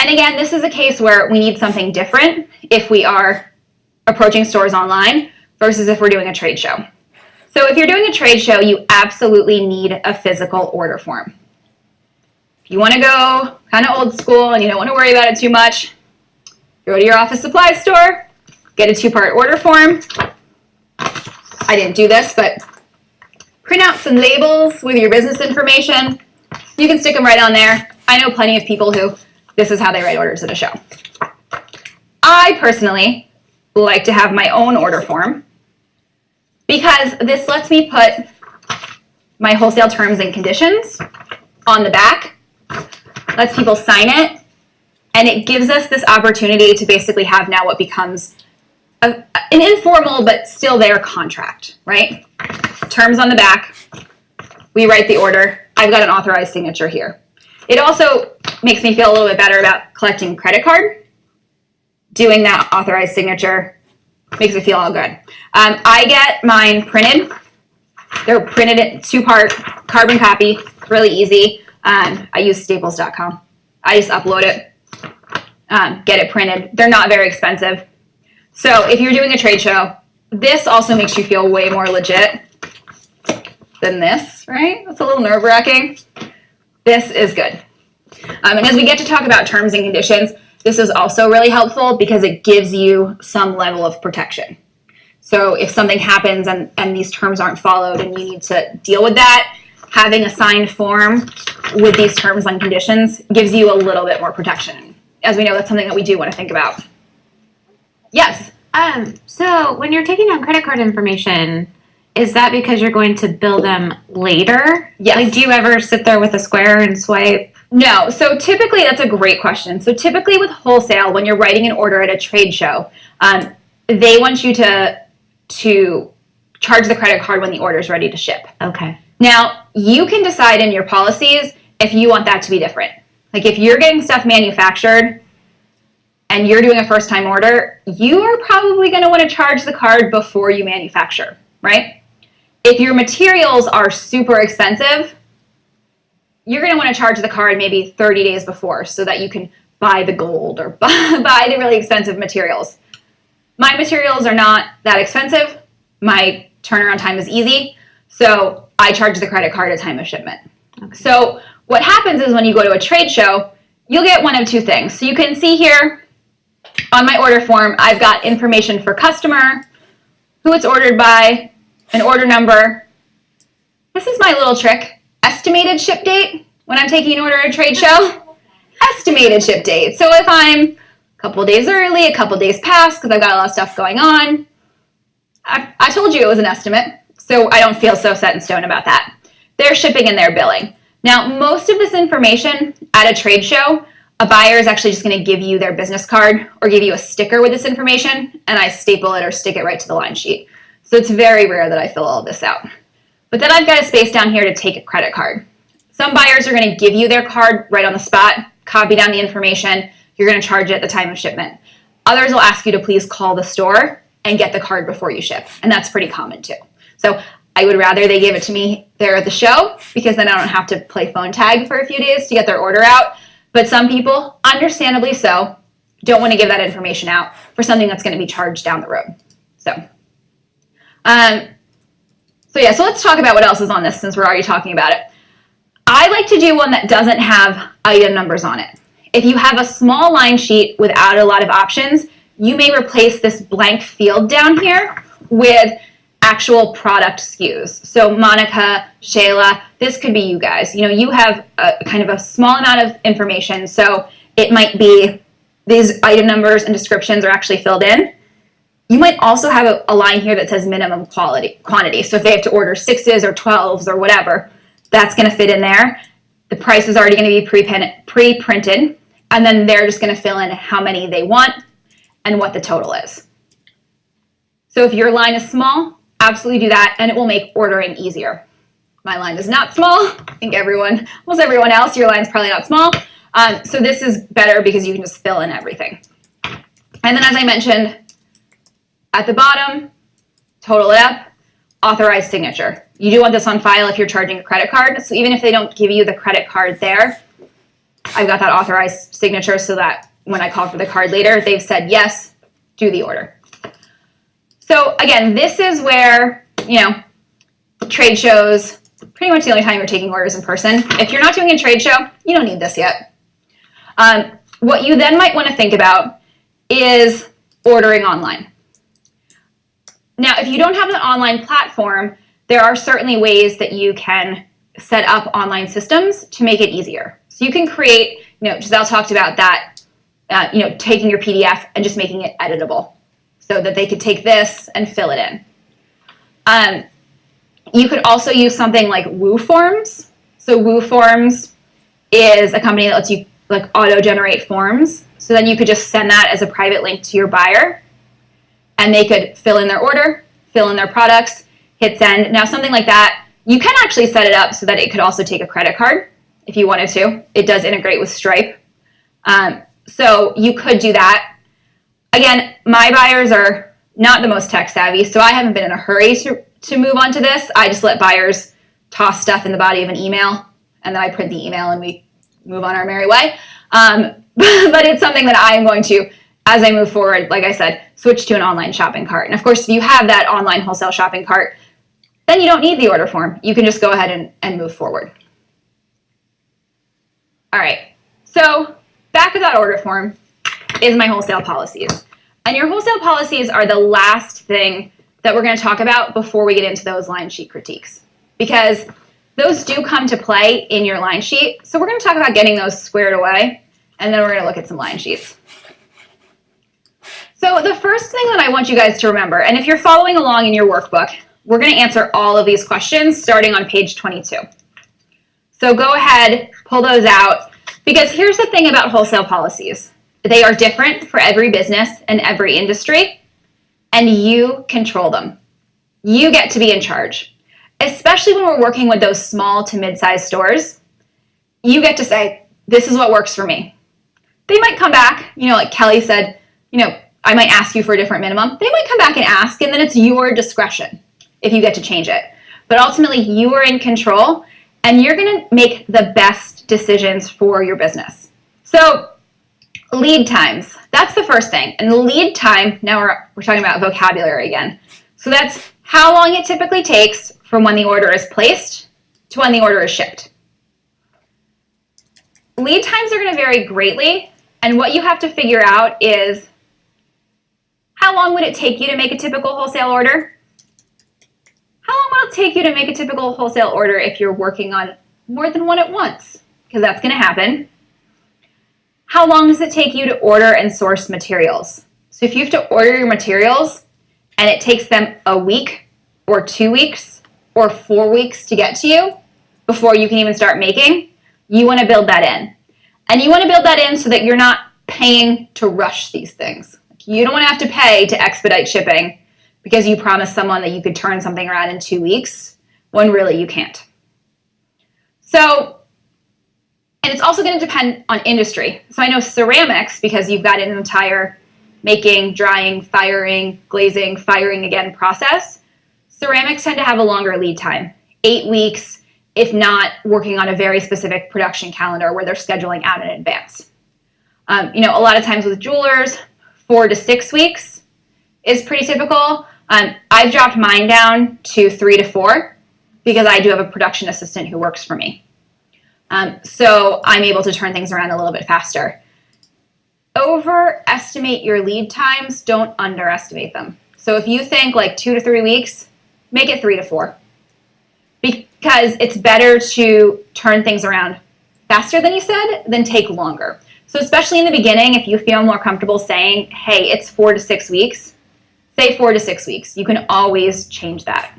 And again, this is a case where we need something different if we are approaching stores online versus if we're doing a trade show. So if you're doing a trade show, you absolutely need a physical order form. If you want to go kind of old school and you don't want to worry about it too much, go to your office supply store, get a 2-part order form. I didn't do this, but print out some labels with your business information. You can stick them right on there. I know plenty of people who this is how they write orders at a show. I personally like to have my own order form because this lets me put my wholesale terms and conditions on the back, lets people sign it, and it gives us this opportunity to basically have now what becomes an informal but still their contract, right? Terms on the back, we write the order, I've got an authorized signature here. It also makes me feel a little bit better about collecting credit card. Doing that authorized signature makes me feel all good. I get mine printed. They're printed in 2-part carbon copy, really easy. I use staples.com. I just upload it, get it printed. They're not very expensive. So if you're doing a trade show, this also makes you feel way more legit than this, right? That's a little nerve-wracking. This is good. And as we get to talk about terms and conditions, this is also really helpful because it gives you some level of protection. So if something happens and these terms aren't followed and you need to deal with that, having a signed form with these terms and conditions gives you a little bit more protection. As we know, that's something that we do want to think about. Yes? So when you're taking down credit card information, is that because you're going to bill them later? Yes. Like, do you ever sit there with a square and swipe? No. So typically, that's a great question. So typically with wholesale, when you're writing an order at a trade show, they want you to charge the credit card when the order is ready to ship. Okay. Now, you can decide in your policies if you want that to be different. Like if you're getting stuff manufactured and you're doing a first-time order, you are probably going to want to charge the card before you manufacture, right? If your materials are super expensive, you're going to want to charge the card maybe 30 days before so that you can buy the gold or buy the really expensive materials. My materials are not that expensive. My turnaround time is easy, so I charge the credit card at time of shipment. Okay. So what happens is when you go to a trade show, you'll get one of two things. So you can see here on my order form, I've got information for customer, who it's ordered by, an order number. This is my little trick. Estimated ship date when I'm taking an order at a trade show. Estimated ship date. So if I'm a couple days early, a couple days past, because I've got a lot of stuff going on, I told you it was an estimate, so I don't feel so set in stone about that. They're shipping and they're billing. Now, most of this information at a trade show, a buyer is actually just going to give you their business card or give you a sticker with this information, and I staple it or stick it right to the line sheet. So it's very rare that I fill all this out. But then I've got a space down here to take a credit card. Some buyers are going to give you their card right on the spot, copy down the information, you're going to charge it at the time of shipment. Others will ask you to please call the store and get the card before you ship, and that's pretty common too. So I would rather they give it to me there at the show because then I don't have to play phone tag for a few days to get their order out. But some people, understandably so, don't want to give that information out for something that's going to be charged down the road. So let's talk about what else is on this since we're already talking about it. I like to do one that doesn't have item numbers on it. If you have a small line sheet without a lot of options, you may replace this blank field down here with actual product SKUs. So Monica, Shayla, this could be you guys. You know, you have a kind of a small amount of information, so it might be these item numbers and descriptions are actually filled in. You might also have a line here that says minimum quantity. So if they have to order 6s or 12s or whatever, that's going to fit in there. The price is already going to be pre-printed, and then they're just going to fill in how many they want and what the total is. So if your line is small, absolutely do that, and it will make ordering easier. My line is not small. I think almost everyone else, your line's probably not small. So this is better because you can just fill in everything. And then as I mentioned, at the bottom, total it up, authorized signature. You do want this on file if you're charging a credit card. So even if they don't give you the credit card there, I've got that authorized signature so that when I call for the card later, they've said, yes, do the order. So again, this is where, trade shows, pretty much the only time you're taking orders in person. If you're not doing a trade show, you don't need this yet. What you then might want to think about is ordering online. Now, if you don't have an online platform, there are certainly ways that you can set up online systems to make it easier. So you can create, Giselle talked about that, taking your PDF and just making it editable so that they could take this and fill it in. You could also use something like WooForms. So WooForms is a company that lets you auto-generate forms. So then you could just send that as a private link to your buyer, and they could fill in their order, fill in their products, hit send. Now, something like that, you can actually set it up so that it could also take a credit card if you wanted to. It does integrate with Stripe. So you could do that. Again, my buyers are not the most tech savvy, so I haven't been in a hurry to move on to this. I just let buyers toss stuff in the body of an email, and then I print the email and we move on our merry way. But it's something that I am going to, as I move forward, like I said, switch to an online shopping cart. And of course, if you have that online wholesale shopping cart, then you don't need the order form. You can just go ahead and move forward. All right, so back with that order form is my wholesale policies. And your wholesale policies are the last thing that we're going to talk about before we get into those line sheet critiques, because those do come to play in your line sheet. So we're going to talk about getting those squared away, and then we're going to look at some line sheets. So the first thing that I want you guys to remember, and if you're following along in your workbook, we're going to answer all of these questions starting on page 22. So go ahead, pull those out, because here's the thing about wholesale policies. They are different for every business and every industry, and you control them. You get to be in charge. Especially when we're working with those small to mid-sized stores, you get to say, this is what works for me. They might come back, like Kelly said, I might ask you for a different minimum. They might come back and ask, and then it's your discretion if you get to change it. But ultimately, you are in control, and you're going to make the best decisions for your business. So lead times, that's the first thing. And the lead time, now we're talking about vocabulary again. So that's how long it typically takes from when the order is placed to when the order is shipped. Lead times are going to vary greatly, and what you have to figure out is, how long would it take you to make a typical wholesale order? How long will it take you to make a typical wholesale order if you're working on more than one at once? Because that's going to happen. How long does it take you to order and source materials? So if you have to order your materials and it takes them a week or 2 weeks or 4 weeks to get to you before you can even start making, you want to build that in. And you want to build that in so that you're not paying to rush these things. You don't want to have to pay to expedite shipping because you promised someone that you could turn something around in 2 weeks when really you can't. So, and it's also going to depend on industry. So I know ceramics, because you've got an entire making, drying, firing, glazing, firing again process. Ceramics tend to have a longer lead time, 8 weeks, if not working on a very specific production calendar where they're scheduling out in advance. A lot of times with jewelers, 4 to 6 weeks is pretty typical. I've dropped mine down to 3 to 4 because I do have a production assistant who works for me. So I'm able to turn things around a little bit faster. Overestimate your lead times, don't underestimate them. So if you think like 2 to 3 weeks, make it 3 to 4. Because it's better to turn things around faster than you said than take longer. So especially in the beginning, if you feel more comfortable saying, hey, it's 4 to 6 weeks, say 4 to 6 weeks. You can always change that.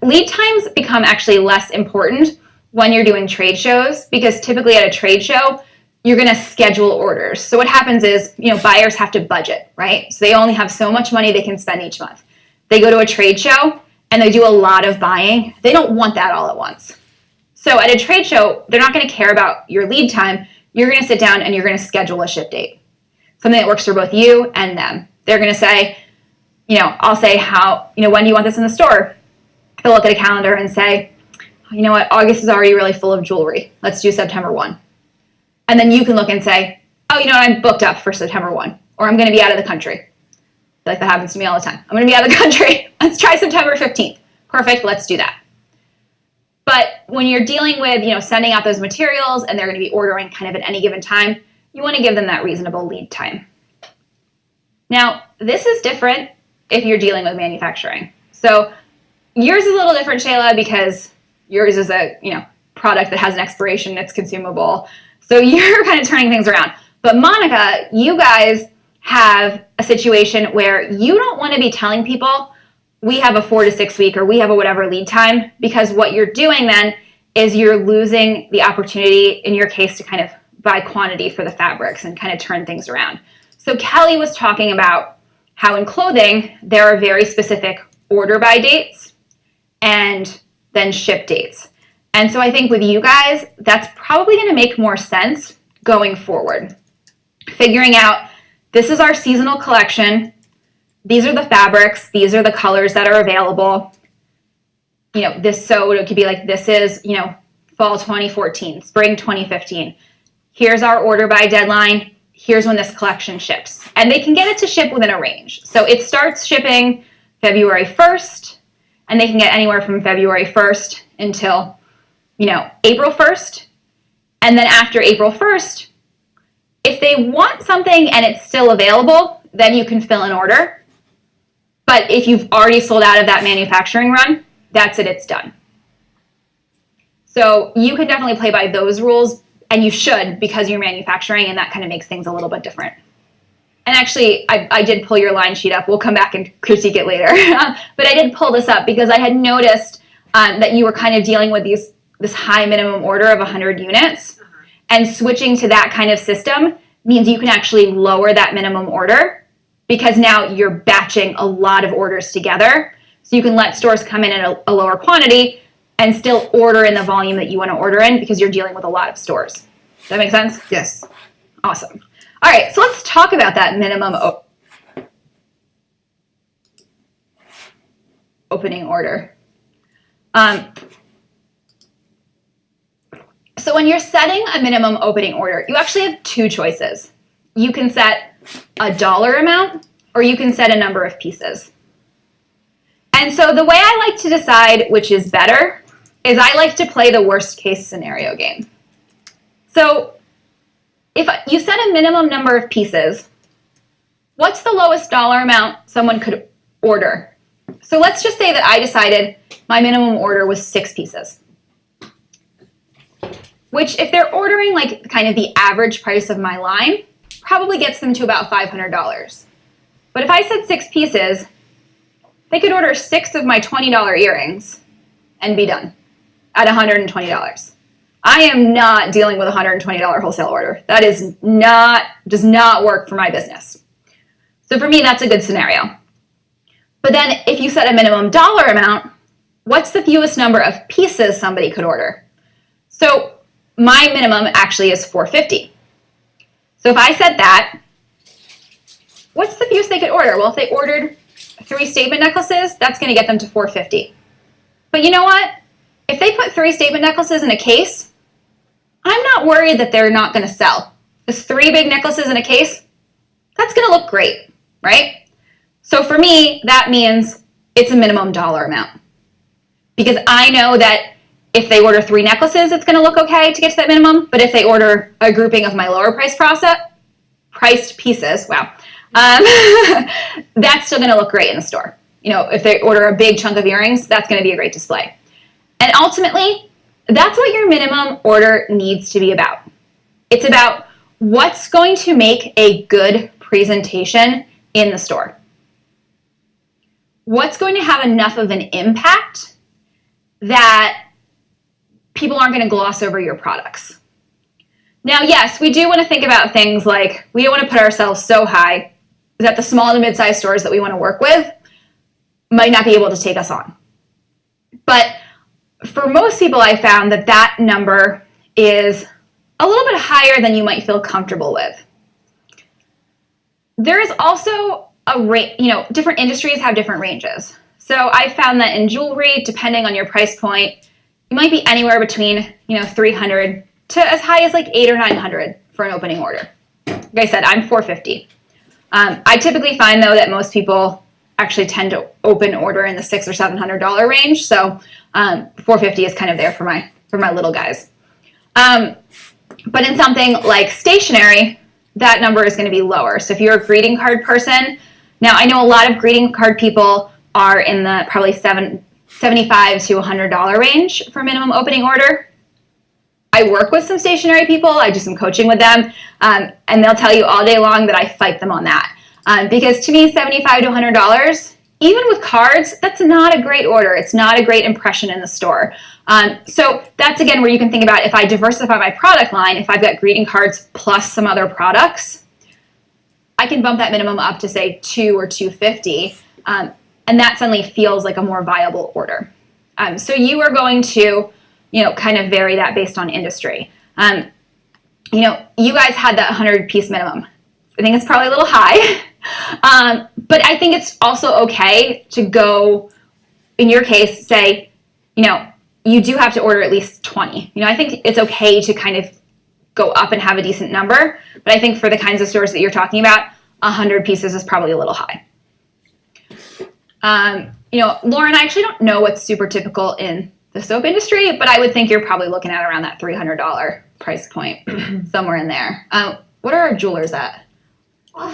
Lead times become actually less important when you're doing trade shows, because typically at a trade show, you're going to schedule orders. So what happens is, buyers have to budget, right? So they only have so much money they can spend each month. They go to a trade show and they do a lot of buying. They don't want that all at once. So at a trade show, they're not going to care about your lead time. You're going to sit down and you're going to schedule a ship date, something that works for both you and them. They're going to say, I'll say when do you want this in the store? They'll look at a calendar and say, you know what, August is already really full of jewelry. Let's do September 1. And then you can look and say, oh, you know what, I'm booked up for September 1, or I'm going to be out of the country. Like that happens to me all the time. I'm going to be out of the country. Let's try September 15th. Perfect. Let's do that. But when you're dealing with, sending out those materials and they're going to be ordering kind of at any given time, you want to give them that reasonable lead time. Now, this is different if you're dealing with manufacturing. So yours is a little different, Shayla, because yours is a, product that has an expiration, it's consumable. So you're kind of turning things around. But Monica, you guys have a situation where you don't want to be telling people we have a 4 to 6 week or we have a whatever lead time, because what you're doing then is you're losing the opportunity in your case to kind of buy quantity for the fabrics and kind of turn things around. So Kelly was talking about how in clothing there are very specific order by dates and then ship dates. And so I think with you guys, that's probably going to make more sense going forward. Figuring out, this is our seasonal collection. These are the fabrics. These are the colors that are available. So it could be like, this is, fall 2014, spring 2015. Here's our order by deadline. Here's when this collection ships. And they can get it to ship within a range. So it starts shipping February 1st, and they can get anywhere from February 1st until, April 1st. And then after April 1st, if they want something and it's still available, then you can fill an order. But if you've already sold out of that manufacturing run, that's it, it's done. So you can definitely play by those rules, and you should, because you're manufacturing, and that kind of makes things a little bit different. And actually, I did pull your line sheet up. We'll come back and critique it later. But I did pull this up because I had noticed that you were kind of dealing with this high minimum order of 100 units. And switching to that kind of system means you can actually lower that minimum order, because now you're batching a lot of orders together. So you can let stores come in at a lower quantity and still order in the volume that you want to order in, because you're dealing with a lot of stores. Does that make sense? Yes. Awesome. All right, so let's talk about that minimum opening order. So when you're setting a minimum opening order, you actually have two choices. You can set a dollar amount, or you can set a number of pieces. And so the way I like to decide which is better is I like to play the worst case scenario game. So if you set a minimum number of pieces, what's the lowest dollar amount someone could order? So let's just say that I decided my minimum order was 6 pieces. Which, if they're ordering like kind of the average price of my line, probably gets them to about $500. But if I said 6 pieces, they could order 6 of my $20 earrings and be done at $120. I am not dealing with a $120 wholesale order. That does not work for my business. So for me, that's a good scenario. But then if you set a minimum dollar amount, what's the fewest number of pieces somebody could order? So my minimum actually is $450. So if I said that, what's the fewest they could order? Well, if they ordered 3 statement necklaces, that's going to get them to $450. But you know what? If they put 3 statement necklaces in a case, I'm not worried that they're not going to sell. Because 3 big necklaces in a case, that's going to look great, right? So for me, that means it's a minimum dollar amount. Because I know that if they order 3 necklaces, it's going to look okay to get to that minimum. But if they order a grouping of my lower priced pieces, that's still going to look great in the store. If they order a big chunk of earrings, that's going to be a great display. And ultimately, that's what your minimum order needs to be about. It's about what's going to make a good presentation in the store. What's going to have enough of an impact that people aren't going to gloss over your products. Now, yes, we do want to think about things like we don't want to put ourselves so high that the small to mid-sized stores that we want to work with might not be able to take us on. But for most people, I found that number is a little bit higher than you might feel comfortable with. There is also a range, different industries have different ranges. So I found that in jewelry, depending on your price point, you might be anywhere between, $300 to as high as like $800 or $900 for an opening order. Like I said, I'm $450. I typically find though that most people actually tend to open order in the $600 or $700 range. So $450 is kind of there for my little guys. But in something like stationery, that number is going to be lower. So if you're a greeting card person, now I know a lot of greeting card people are in the probably $75 to $100 range for minimum opening order. I work with some stationery people. I do some coaching with them, and they'll tell you all day long that I fight them on that. Because to me, $75 to $100, even with cards, that's not a great order. It's not a great impression in the store. So that's, again, where you can think about if I diversify my product line, if I've got greeting cards plus some other products, I can bump that minimum up to, say, $200 or $250, and that suddenly feels like a more viable order. So you are going to, kind of vary that based on industry. You guys had that 100-piece minimum. I think it's probably a little high. But I think it's also okay to go, in your case, say, you do have to order at least 20. I think it's okay to kind of go up and have a decent number. But I think for the kinds of stores that you're talking about, 100 pieces is probably a little high. Lauren, I actually don't know what's super typical in the soap industry, but I would think you're probably looking at around that $300 price point, somewhere in there. What are our jewelers at? Well,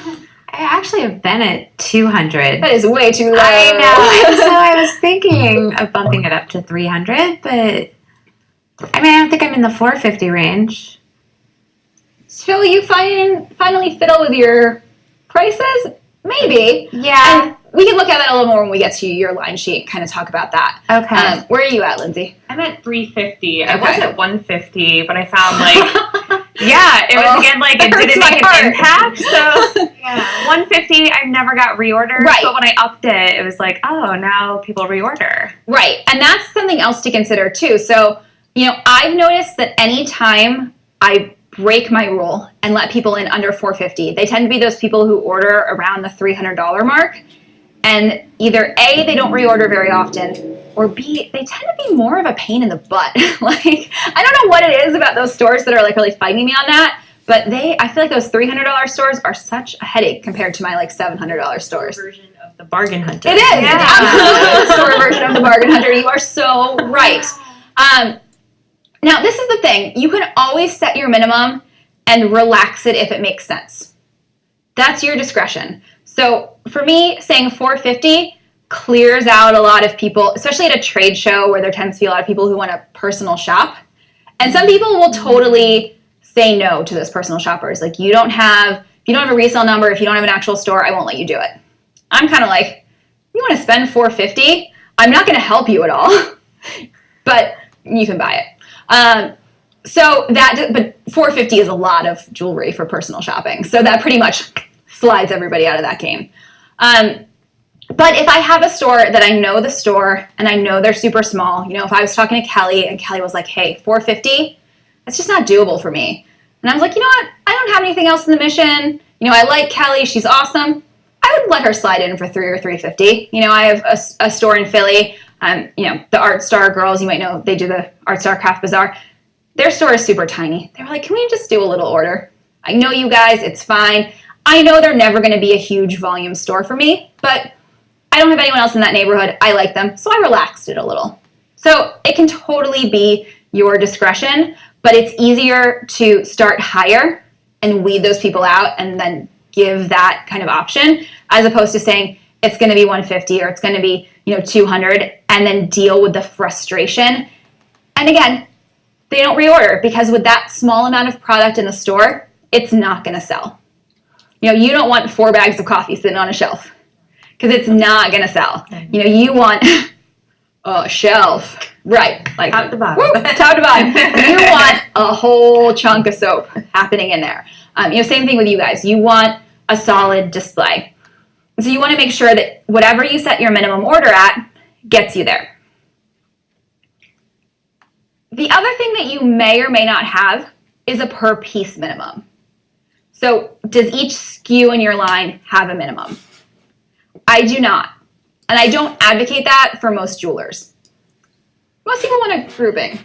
I actually have been at 200. That is way too low. I know. So I was thinking of bumping it up to 300, but I don't think I'm in the 450 range. So you finally fiddle with your prices? Maybe. Yeah. And we can look at that a little more when we get to your line sheet and kind of talk about that. Okay. Where are you at, Lindsay? I'm at 350. Okay. I was at 150, but I found it was again it didn't make an impact. So 150, I never got reorders. Right. But when I upped it, it was now people reorder. Right. And that's something else to consider too. So, I've noticed that anytime I break my rule and let people in under 450, they tend to be those people who order around the $300 mark. And either A, they don't reorder very often, or B, they tend to be more of a pain in the butt. I don't know what it is about those stores that are really fighting me on that, but I feel like those $300 stores are such a headache compared to my $700 stores. Version of the bargain hunter. It is. Yeah. It's absolutely the store version of the bargain hunter. You are so right. Now, this is the thing. You can always set your minimum and relax it if it makes sense. That's your discretion. So for me, saying 450 clears out a lot of people, especially at a trade show where there tends to be a lot of people who want to personal shop. And some people will totally say no to those personal shoppers. If you don't have a resale number, if you don't have an actual store, I won't let you do it. I'm kind of you want to spend $450? I'm not going to help you at all, but you can buy it. But $450 is a lot of jewelry for personal shopping. So that pretty much slides everybody out of that game. But if I have a store that I know the store and I know they're super small, if I was talking to Kelly and Kelly was like, hey, $450, that's just not doable for me. And I was like, you know what? I don't have anything else in the mission. I like Kelly. She's awesome. I would let her slide in for $300 or $350. I have a store in Philly. The Art Star girls, you might know, they do the Art Star Craft Bazaar. Their store is super tiny. They were like, can we just do a little order? I know you guys, it's fine. I know they're never going to be a huge volume store for me, but I don't have anyone else in that neighborhood. I like them, so I relaxed it a little. So it can totally be your discretion, but it's easier to start higher and weed those people out and then give that kind of option as opposed to saying it's going to be 150 or it's going to be 200 and then deal with the frustration. And again, they don't reorder because with that small amount of product in the store, it's not going to sell. You don't want 4 bags of coffee sitting on a shelf because it's not going to sell. You want a shelf, right? Top to bottom. Top to bottom. You want a whole chunk of soap happening in there. Same thing with you guys. You want a solid display. So you want to make sure that whatever you set your minimum order at gets you there. The other thing that you may or may not have is a per piece minimum. So does each SKU in your line have a minimum? I do not. And I don't advocate that for most jewelers. Most people want a grouping.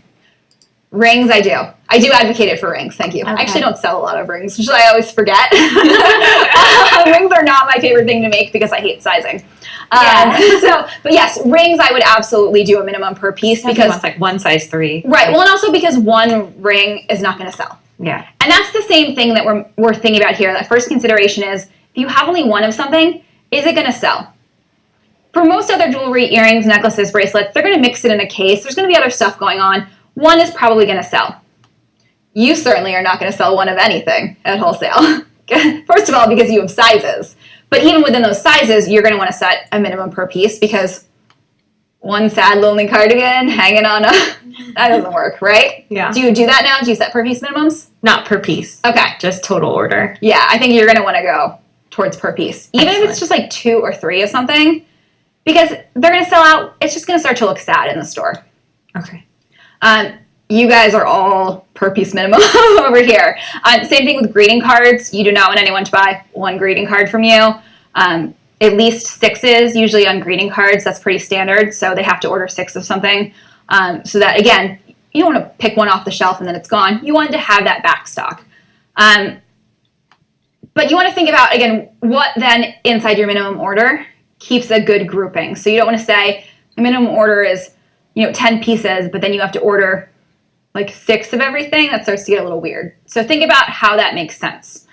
Rings, I do. I do advocate it for rings. Thank you. Okay. I actually don't sell a lot of rings, which I always forget. Rings are not my favorite thing to make because I hate sizing. But yes, rings I would absolutely do a minimum per piece because it's like one size 3. Right. Well, and also because one ring is not going to sell. Yeah. And that's the same thing that we're thinking about here. That first consideration is if you have only one of something, is it going to sell? For most other jewelry, earrings, necklaces, bracelets, they're going to mix it in a case. There's going to be other stuff going on. One is probably going to sell. You certainly are not going to sell one of anything at wholesale. First of all, because you have sizes. But even within those sizes, you're going to want to set a minimum per piece because one sad, lonely cardigan hanging on that doesn't work, right? Yeah. Do you do that now? Do you set per piece minimums? Not per piece. Okay. Just total order. Yeah, I think you're going to want to go towards per piece. Even if it's just like 2 or 3 of something, because they're going to sell out. It's just going to start to look sad in the store. Okay. You guys are all per piece minimum over here. Same thing with greeting cards. You do not want anyone to buy one greeting card from you. At least 6s usually on greeting cards. That's pretty standard. So they have to order 6 of something. So that, again, you don't want to pick one off the shelf and then it's gone. You want to have that back stock. But you want to think about, again, what then inside your minimum order keeps a good grouping. So you don't want to say the minimum order is 10 pieces, but then you have to order like 6 of everything. That starts to get a little weird. So think about how that makes sense.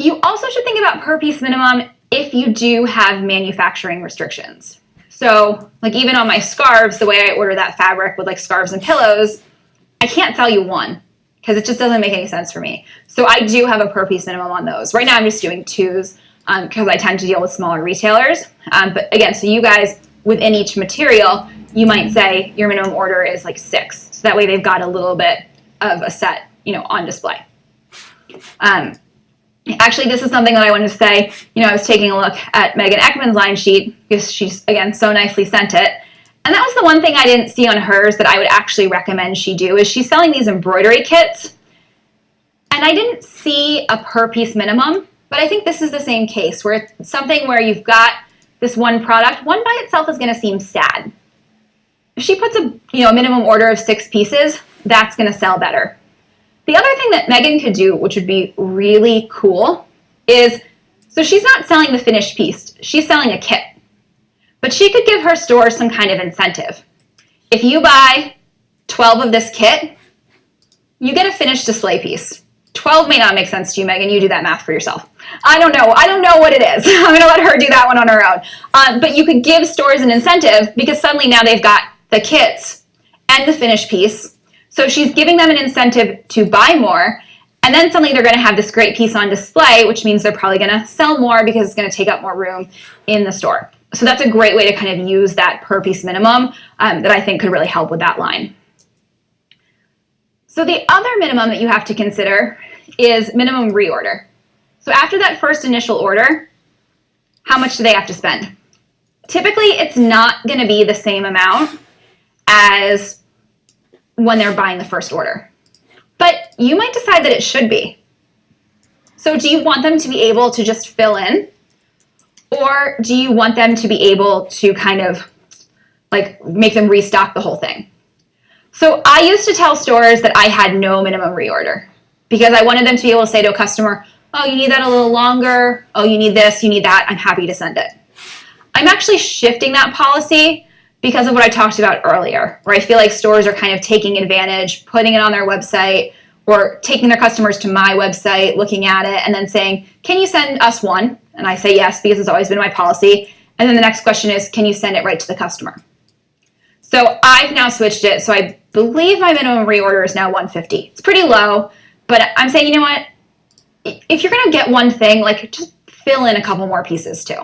You also should think about per piece minimum if you do have manufacturing restrictions. So like even on my scarves, the way I order that fabric with like scarves and pillows, I can't sell you one because it just doesn't make any sense for me. So I do have a per piece minimum on those. Right now I'm just doing 2s because I tend to deal with smaller retailers. But again, so you guys within each material, you might say your minimum order is like 6. So that way they've got a little bit of a set, on display. Actually, this is something that I wanted to say. I was taking a look at Megan Ekman's line sheet because she's, again, so nicely sent it. And that was the one thing I didn't see on hers that I would actually recommend she do is she's selling these embroidery kits. And I didn't see a per piece minimum, but I think this is the same case where it's something where you've got this one product. One by itself is going to seem sad. If she puts a minimum order of 6 pieces, that's going to sell better. The other thing that Megan could do, which would be really cool, is so she's not selling the finished piece. She's selling a kit. But she could give her store some kind of incentive. If you buy 12 of this kit, you get a finished display piece. 12 may not make sense to you, Megan. You do that math for yourself. I don't know. I don't know what it is. I'm going to let her do that one on her own. But you could give stores an incentive because suddenly now they've got the kits and the finished piece. So she's giving them an incentive to buy more. And then suddenly they're going to have this great piece on display, which means they're probably going to sell more because it's going to take up more room in the store. So that's a great way to kind of use that per piece minimum that I think could really help with that line. So the other minimum that you have to consider is minimum reorder. So after that first initial order, how much do they have to spend? Typically, it's not going to be the same amount as when they're buying the first order. But you might decide that it should be. So do you want them to be able to just fill in? Or do you want them to be able to kind of like make them restock the whole thing? So I used to tell stores that I had no minimum reorder because I wanted them to be able to say to a customer, oh, you need that a little longer. Oh, you need this, you need that. I'm happy to send it. I'm actually shifting that policy because of what I talked about earlier, where I feel like stores are kind of taking advantage, putting it on their website, or taking their customers to my website, looking at it, and then saying, can you send us one? And I say yes, because it's always been my policy. And then the next question is, can you send it right to the customer? So I've now switched it. So I believe my minimum reorder is now $150. It's pretty low, but I'm saying, you know what? If you're going to get one thing, like just fill in a couple more pieces too.